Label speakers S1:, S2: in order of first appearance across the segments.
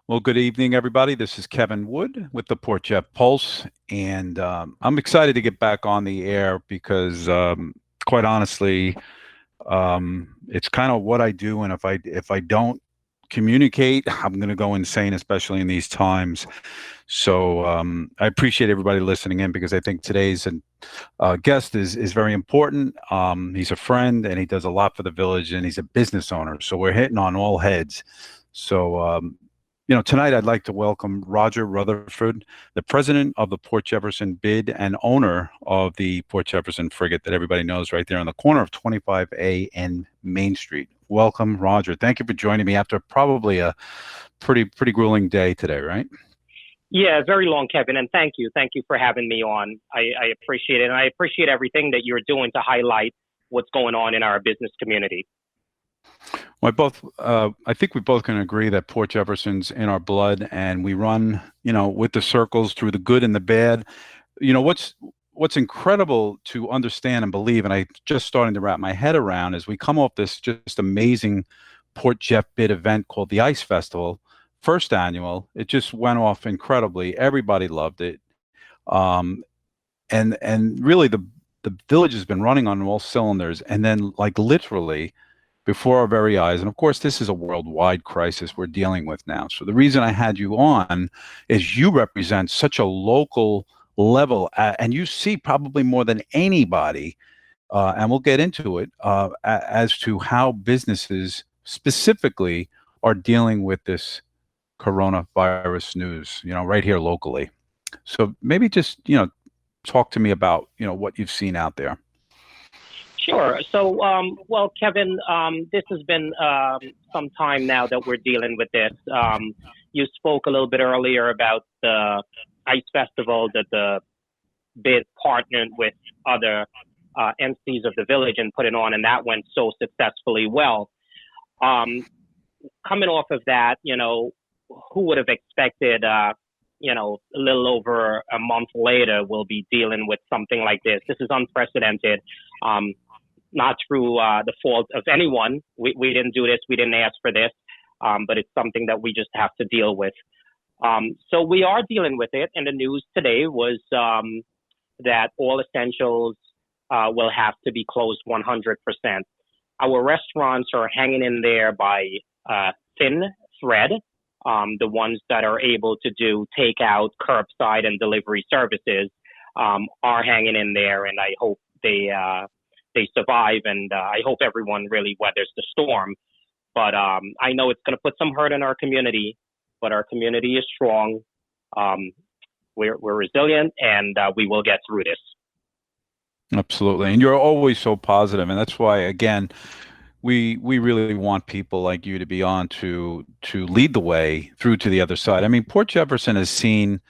S1: Well, good evening, everybody. This is Kevin Wood with the Port Jeff Pulse, and I'm excited to get back on the air because, quite honestly, it's kind of what I do, and if I don't communicate, I'm going to go insane, especially in these times. So I appreciate everybody listening in because I think today's guest is very important. He's a friend, and he does a lot for the village, and he's a business owner. So we're hitting on all heads. So tonight I'd like to welcome Roger Rutherford, the president of the Port Jefferson Bid and owner of the Port Jefferson Frigate that everybody knows right there on the corner of 25A and Main Street. Welcome, Roger. Thank you for joining me after probably a pretty grueling day today, right?
S2: Yeah, very long, Kevin, and thank you. Thank you for having me on. I appreciate it, and I appreciate everything that you're doing to highlight what's going on in our business community.
S1: I think we both can agree that Port Jefferson's in our blood, and we run, with the circles through the good and the bad. What's incredible to understand and believe, and I just starting to wrap my head around, is we come off this just amazing Port Jeff Bid event called the Ice Festival, first annual. It just went off incredibly. Everybody loved it, um, and really the village has been running on all cylinders, and then like literally before our very eyes. And of course, this is a worldwide crisis we're dealing with now. So the reason I had you on is you represent such a local level, and you see probably more than anybody, and we'll get into it, as to how businesses specifically are dealing with this coronavirus news, right here locally. So maybe just, talk to me about, what you've seen out there.
S2: Sure. So, well, Kevin, this has been some time now that we're dealing with this. You spoke a little bit earlier about the ice festival that the bid partnered with other entities of the village and put it on, and that went so successfully well. Coming off of that, who would have expected, a little over a month later, we'll be dealing with something like this. This is unprecedented. Not through the fault of anyone. We didn't do this. We didn't ask for this. But it's something that we just have to deal with. So we are dealing with it. And the news today was that all essentials will have to be closed 100%. Our restaurants are hanging in there by thin thread. The ones that are able to do takeout, curbside, and delivery services are hanging in there, and I hope they survive, and I hope everyone really weathers the storm. But I know it's going to put some hurt in our community, but our community is strong. We're resilient, and we will get through this.
S1: Absolutely. And you're always so positive, and that's why, again, we really want people like you to be on to lead the way through to the other side. I mean, Port Jefferson has seen,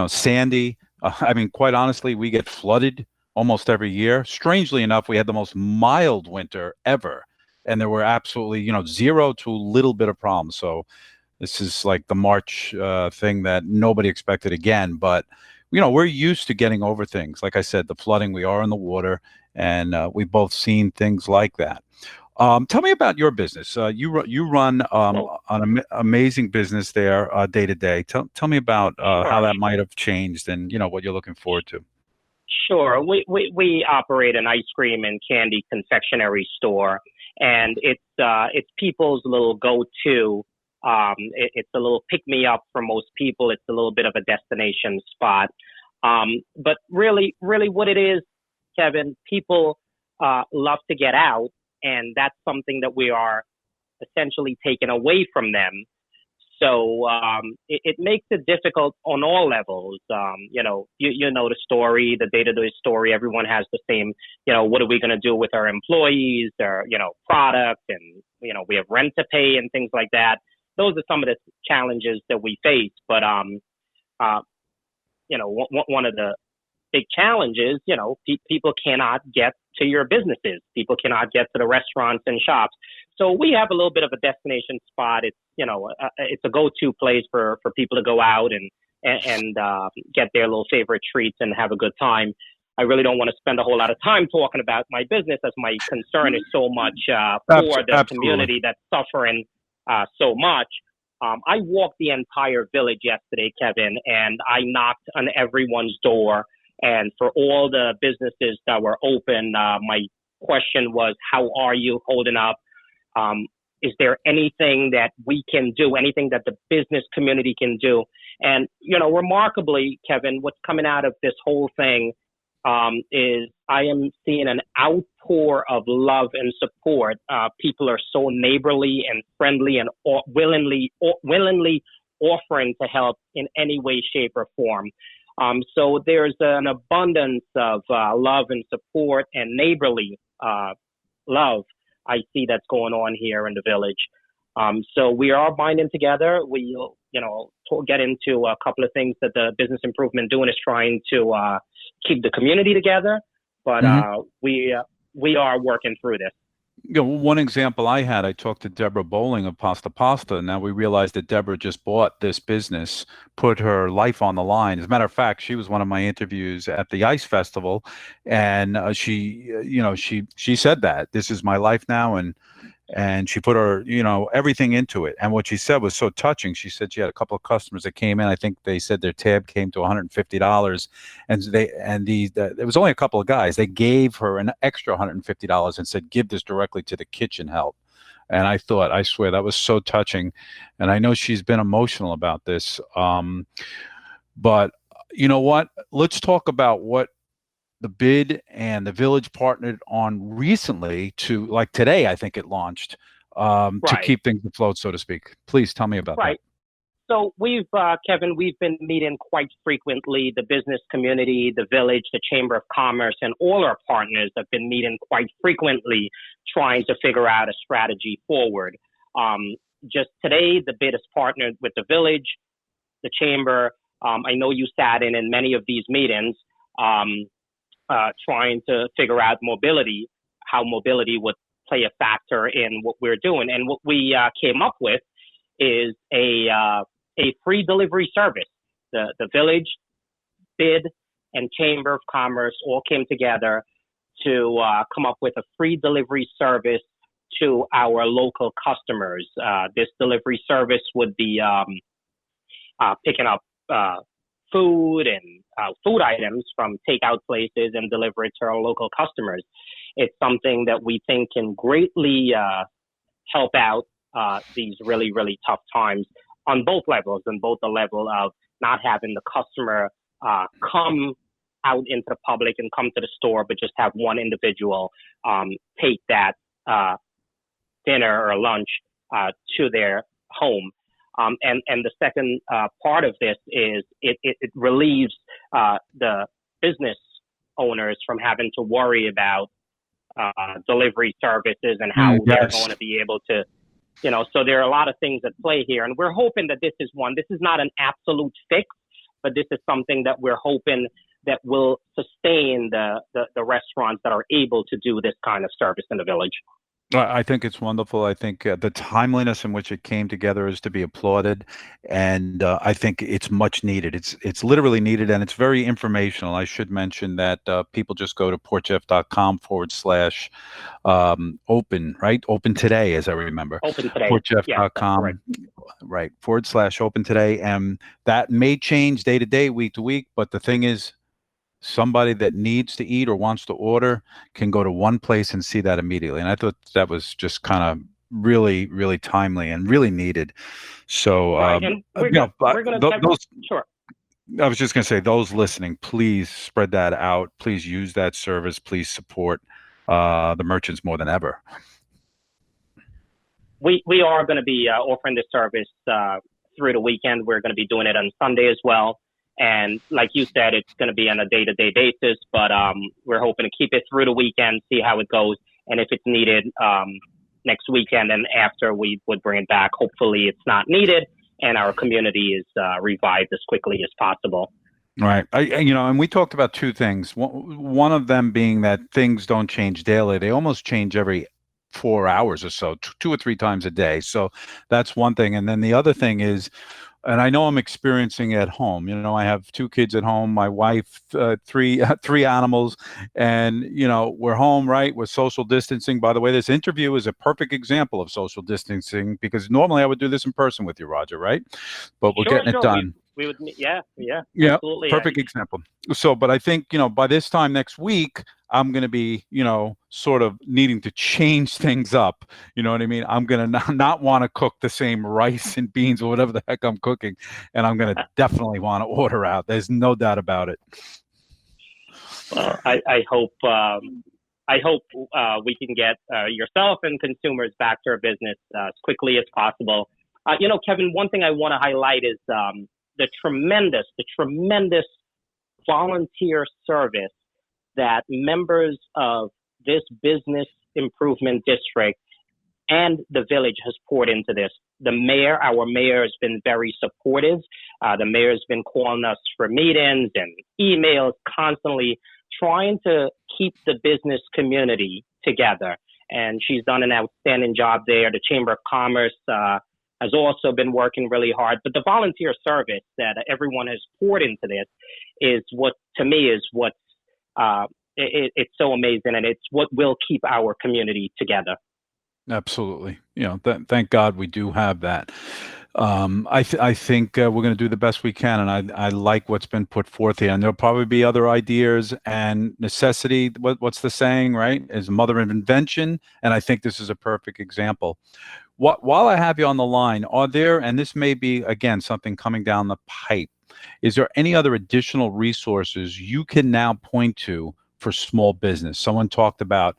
S1: Sandy. I mean, quite honestly, we get flooded almost every year. Strangely enough, we had the most mild winter ever, and there were absolutely, zero to a little bit of problems. So this is like the March thing that nobody expected again. But we're used to getting over things. Like I said, the flooding, we are in the water, and we've both seen things like that. Tell me about your business. You run an amazing business there day to day. Tell me about how that might have changed and what you're looking forward to.
S2: Sure. We operate an ice cream and candy confectionery store, and it's people's little go-to. It's a little pick-me-up for most people. It's a little bit of a destination spot. But really what it is, Kevin, people love to get out, and that's something that we are essentially taking away from them. So it makes it difficult on all levels. You know the story, the day-to-day story. Everyone has the same. What are we going to do with our employees? Or product, and we have rent to pay and things like that. Those are some of the challenges that we face. But one of the big challenges, people cannot get to your businesses. People cannot get to the restaurants and shops. So we have a little bit of a destination spot. It's, it's a go-to place for people to go out and get their little favorite treats and have a good time. I really don't want to spend a whole lot of time talking about my business, as my concern is so much for the community that's suffering so much. I walked the entire village yesterday, Kevin, and I knocked on everyone's door. And for all the businesses that were open, my question was, how are you holding up? Um, is there anything that we can do, anything that the business community can do? And, remarkably, Kevin, what's coming out of this whole thing is I am seeing an outpour of love and support. People are so neighborly and friendly and willingly offering to help in any way, shape, or form. So there's an abundance of love and support and neighborly love I see that's going on here in the village. So we are binding together. We'll, get into a couple of things that the business improvement doing is trying to keep the community together. But we are working through this.
S1: One example I had, I talked to Deborah Bowling of Pasta Pasta. Now we realized that Deborah just bought this business, put her life on the line. As a matter of fact, she was one of my interviews at the Ice Festival, and she said that this is my life now, and she put her, everything into it. And what she said was so touching. She said she had a couple of customers that came in. I think they said their tab came to $150, and there was only a couple of guys. They gave her an extra $150 and said, "Give this directly to the kitchen help." And I thought, I swear, that was so touching. And I know she's been emotional about this. But you know what? Let's talk about what the bid and the village partnered on recently to, like today, I think it launched, to keep things afloat, so to speak. Please tell me about that.
S2: So we've, Kevin, we've been meeting quite frequently. The business community, the village, the Chamber of Commerce, and all our partners have been meeting quite frequently, trying to figure out a strategy forward. Just today, the bid is partnered with the village, the Chamber. I know you sat in many of these meetings. Trying to figure out how mobility would play a factor in what we're doing. And what we came up with is a free delivery service. The village, bid, and Chamber of Commerce all came together to come up with a free delivery service to our local customers. This delivery service would be picking up food and food items from takeout places and deliver it to our local customers. It's something that we think can greatly help out these really, really tough times on both levels, on both the level of not having the customer come out into the public and come to the store, but just have one individual take that dinner or lunch to their home. And the second part of this is it relieves the business owners from having to worry about delivery services and how they're going to be able to, so there are a lot of things at play here. And we're hoping that this is not an absolute fix, but this is something that we're hoping that will sustain the restaurants that are able to do this kind of service in the village.
S1: I think it's wonderful. I think the timeliness in which it came together is to be applauded, and I think it's much needed. It's literally needed, and it's very informational. I should mention that people just go to porchf.com/open, right? Open today, as I remember.
S2: Open today.
S1: Porchf.com, right? /open today, and that may change day to day, week to week. But the thing is, somebody that needs to eat or wants to order can go to one place and see that immediately. And I thought that was just kind of really, really timely and really needed. So,
S2: and we're going to sure.
S1: I was just going to say, those listening, please spread that out. Please use that service. Please support the merchants more than ever.
S2: We are going to be offering this service through the weekend. We're going to be doing it on Sunday as well. And like you said, it's going to be on a day-to-day basis, but we're hoping to keep it through the weekend, see how it goes. And if it's needed next weekend and after, we would bring it back. Hopefully it's not needed and our community is revived as quickly as possible.
S1: Right. And we talked about two things. One of them being that things don't change daily. They almost change every 4 hours or so, 2 or 3 times a day. So that's one thing. And then the other thing is, and I know I'm experiencing at home. I have two kids at home, my wife, three three animals, and we're home, right? We're social distancing. By the way, this interview is a perfect example of social distancing because normally I would do this in person with you, Roger, right? But we're
S2: Sure,
S1: getting it
S2: sure.
S1: done.
S2: We would, yeah, yeah,
S1: Yeah,
S2: absolutely.
S1: perfect example. So, but I think, by this time next week, I'm going to be, sort of needing to change things up. You know what I mean? I'm going to not want to cook the same rice and beans or whatever the heck I'm cooking. And I'm going to definitely want to order out. There's no doubt about it.
S2: Well, I hope we can get yourself and consumers back to our business as quickly as possible. Kevin, one thing I want to highlight is the tremendous volunteer service that members of this business improvement district and the village has poured into this. Our mayor has been very supportive. The mayor has been calling us for meetings and emails, constantly trying to keep the business community together. And she's done an outstanding job there. The Chamber of Commerce has also been working really hard. But the volunteer service that everyone has poured into this is what, to me, is what's it's so amazing, and it's what will keep our community together.
S1: Absolutely. Thank God we do have that. I think we're going to do the best we can, and I like what's been put forth here. And there'll probably be other ideas, and necessity. What's the saying, right? Is mother of invention, and I think this is a perfect example. While I have you on the line, are there, and this may be again something coming down the pipe, is there any other additional resources you can now point to for small business? Someone talked about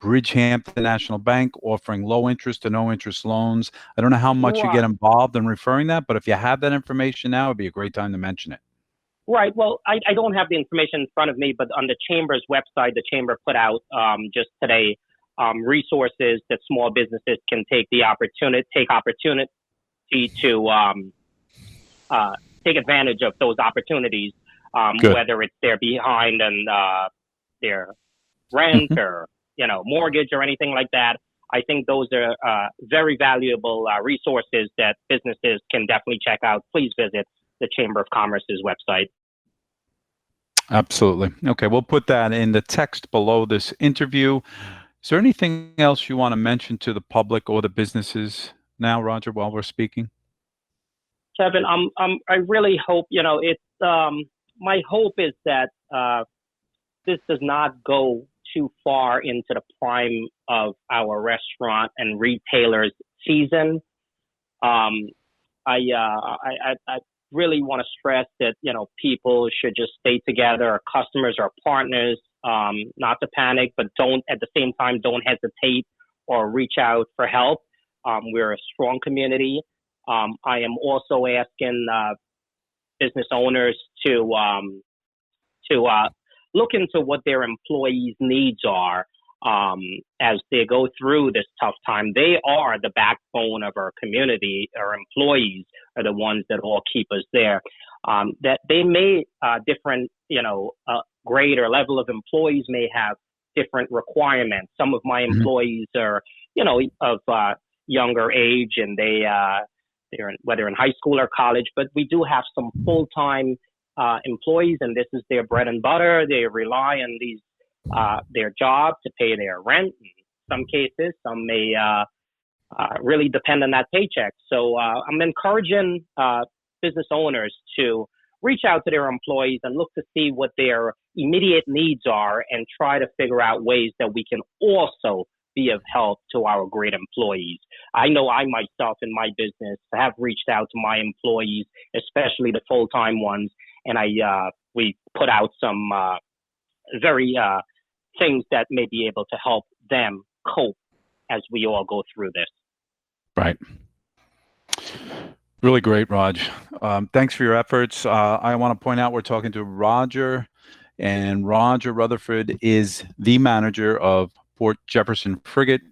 S1: Bridgehampton National Bank offering low interest to no interest loans. I don't know how much you
S2: Right.
S1: get involved in referring that, but if you have that information now, it'd be a great time to mention it.
S2: Right. Well, I don't have the information in front of me, but on the Chamber's website, the Chamber put out just today resources that small businesses can take opportunity to take advantage of those opportunities,
S1: Good.
S2: whether it's they're behind on their rent
S1: Mhm.
S2: or mortgage or anything like that. I think those are very valuable resources that businesses can definitely check out. Please visit the Chamber of Commerce's website.
S1: Absolutely. Okay, we'll put that in the text below this interview. Is there anything else you want to mention to the public or the businesses now, Roger, while we're speaking?
S2: Kevin, I really hope it's. My hope is that this does not go too far into the prime of our restaurant and retailers season. Um, I really want to stress that people should just stay together. Our customers, our partners, not to panic, but don't at the same time don't hesitate or reach out for help. We're a strong community. I am also asking business owners to look into what their employees' needs are as they go through this tough time. They are the backbone of our community. Our employees are the ones that all keep us there. That they may different, grade or level of employees may have different requirements. Some of my
S1: Mhm.
S2: employees are, of younger age, and they're whether in high school or college. But we do have some full time employees, and this is their bread and butter. They rely on these their job to pay their rent. In some cases, some may really depend on that paycheck. So I'm encouraging business owners to reach out to their employees and look to see what their immediate needs are and try to figure out ways that we can also be of help to our great employees. I know I myself in my business have reached out to my employees, especially the full-time ones, and we put out some very things that may be able to help them cope as we all go through this.
S1: Right. Really great, Raj. Thanks for your efforts. I want to point out we're talking to Roger, and Roger Rutherford is the manager of Port Jefferson Frigate.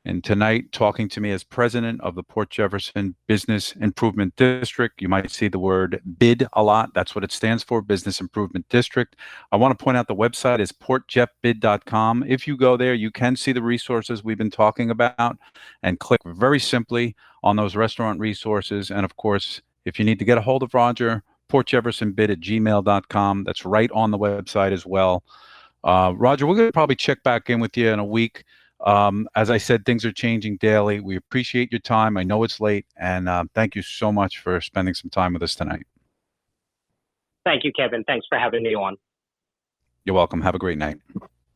S1: And tonight, talking to me as president of the Port Jefferson Business Improvement District. You might see the word BID a lot. That's what it stands for, Business Improvement District. I want to point out the website is portjeffbid.com. If you go there, you can see the resources we've been talking about and click very simply on those restaurant resources. And of course, If you need to get a hold of Roger, portjeffersonbid@gmail.com. That's right on the website as well. Roger, we're going to probably check back in with you in a week. As I said, things are changing daily. We appreciate your time. I know it's late, and thank you so much for spending some time with us tonight.
S2: Thank you, Kevin. Thanks for having me on.
S1: You're welcome. Have a great night.